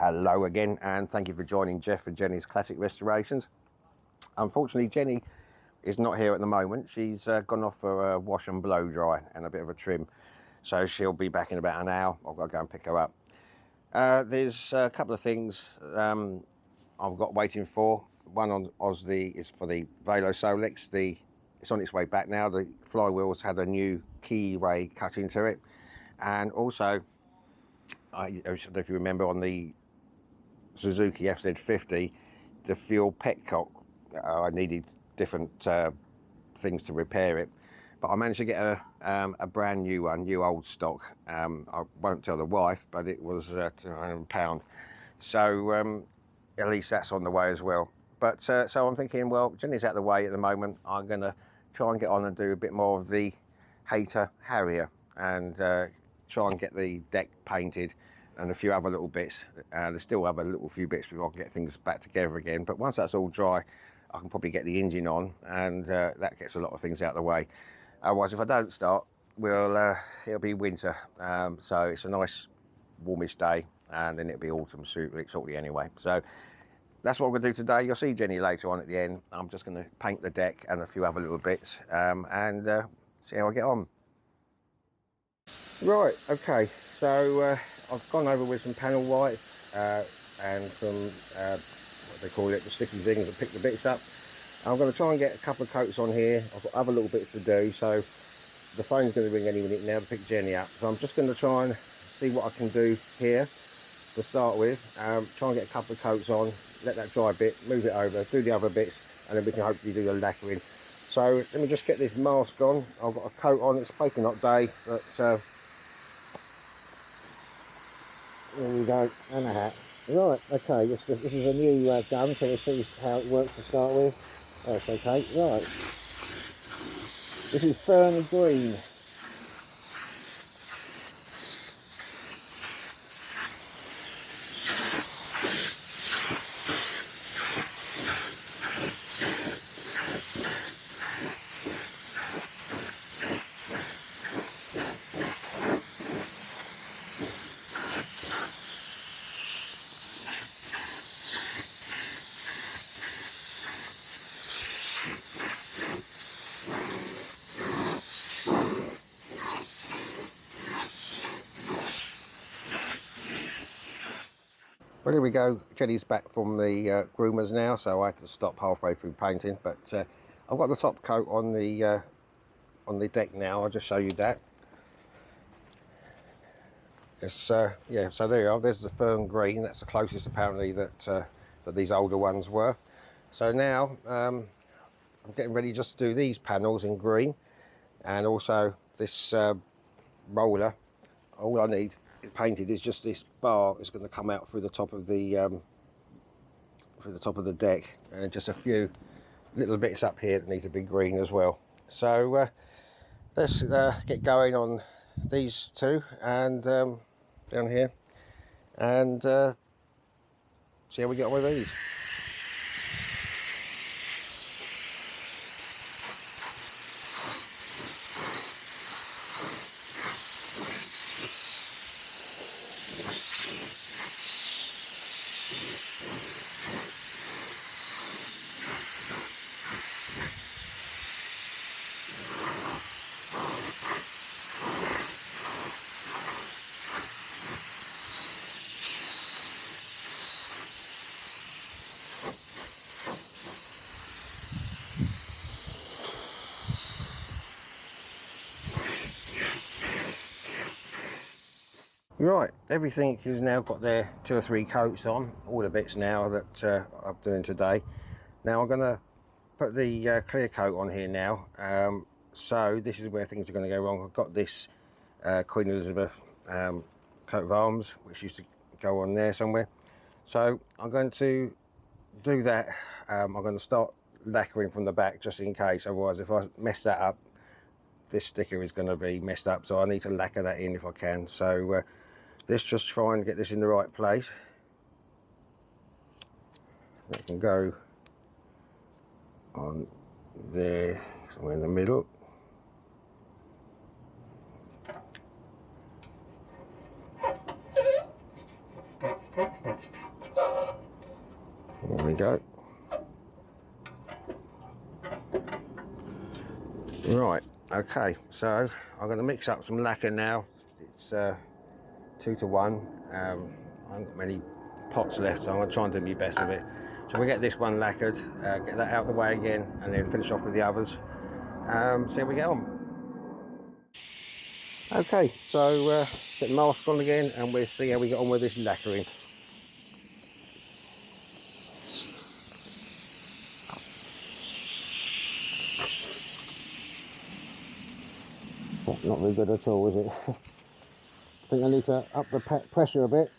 Hello again, and thank you for joining Jeff and Jenny's Classic Restorations. Unfortunately, Jenny is not here at the moment. She's gone off for a wash and blow dry and a bit of a trim, so she'll be back in about an hour. I've got to go and pick her up. There's a couple of things I've got waiting for. One on is for the Velo Solex. It's on its way back now. The flywheel's had a new key ray cut into it, and also I don't know if you remember on the Suzuki FZ50, the fuel petcock, I needed different things to repair it, but I managed to get a brand new one, new old stock. I won't tell the wife, but it was £200, so at least that's on the way as well. But so I'm thinking, well, Jenny's out of the way at the moment. I'm going to try and get on and do a bit more of the Hayter Harrier and try and get the deck painted and a few other little bits. There's still other little few bits before I can get things back together again, but once that's all dry, I can probably get the engine on, and that gets a lot of things out of the way. Otherwise, if I don't start, it'll be winter, so it's a nice warmish day, and then it'll be autumn shortly anyway. So that's what we're going to do today. You'll see Jenny later on at the end. I'm just going to paint the deck and a few other little bits, and see how I get on. Right, okay, so I've gone over with some panel white and some what they call it, the sticky things that pick the bits up. I'm going to try and get a couple of coats on here. I've got other little bits to do, so the phone's going to ring any minute now to pick Jenny up. So I'm just going to try and see what I can do here to start with. Try and get a couple of coats on, let that dry a bit, move it over, do the other bits, and then we can hopefully do the lacquering. So let me just get this mask on. I've got a coat on. It's a flaking hot day, but there we go, and a hat. Right, okay, this is a new gun, so we'll see how it works to start with. That's okay, right. This is Fern Green. Well, here we go. Jenny's back from the groomers now, so I had to stop halfway through painting. But I've got the top coat on the deck now. I'll just show you that. It's yeah. So there you are. There's the Fern Green. That's the closest apparently that these older ones were. So now I'm getting ready just to do these panels in green, and also this roller. All I need painted is just this bar is going to come out through the top of the deck, and just a few little bits up here that need to be green as well. So let's get going on these two and down here, and see how we get on with these. Right, everything has now got their 2 or 3 coats on, all the bits now that I'm doing today. Now I'm going to put the clear coat on here now. So this is where things are going to go wrong. I've got this Queen Elizabeth coat of arms, which used to go on there somewhere. So I'm going to do that. I'm going to start lacquering from the back just in case, otherwise if I mess that up, this sticker is going to be messed up, so I need to lacquer that in if I can. So let's just try and get this in the right place. It can go on there, somewhere in the middle. we go. Right, okay, so I'm going to mix up some lacquer now. It's 2 to 1. I haven't got many pots left, so I'm going to try and do my best with it. So we get this one lacquered, get that out of the way again, and then finish off with the others. See how we get on. Okay, so get the mask on again, and we'll see how we get on with this lacquering. Not very good at all, is it? I think I need to up the pressure a bit.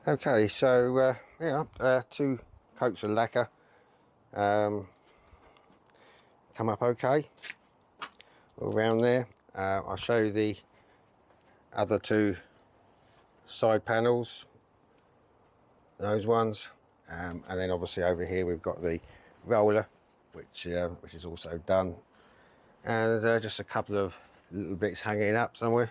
Okay, so yeah, 2 coats of lacquer come up okay, all around there. I'll show you the other 2 side panels, those ones, and then obviously over here we've got the roller, which is also done, and just a couple of little bits hanging up somewhere.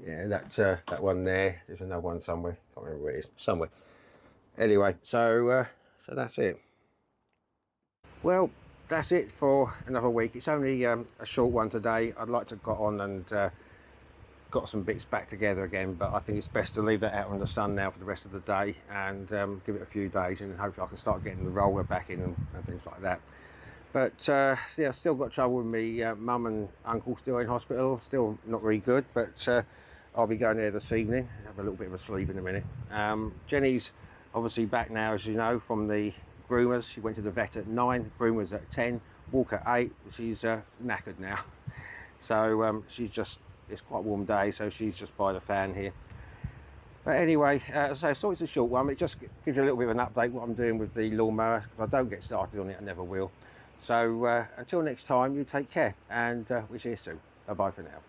Yeah, that's that one there. There's another one somewhere. Can't remember where it is. Somewhere. Anyway, so that's it. Well, that's it for another week. It's only a short one today. I'd like to got on and got some bits back together again, but I think it's best to leave that out in the sun now for the rest of the day and give it a few days, and hopefully I can start getting the roller back in and things like that. But yeah, I've still got trouble with me mum and uncle still in hospital, still not very good, but I'll be going there this evening, have a little bit of a sleep in a minute. Jenny's obviously back now, as you know, from the groomers. She went to the vet at 9, groomers at 10, walk at 8. She's knackered now. So she's just, it's quite a warm day, so she's just by the fan here. But anyway, so it's a short one. It just gives you a little bit of an update what I'm doing with the lawnmower. If I don't get started on it, I never will. So until next time, you take care, and we'll see you soon. Bye-bye for now.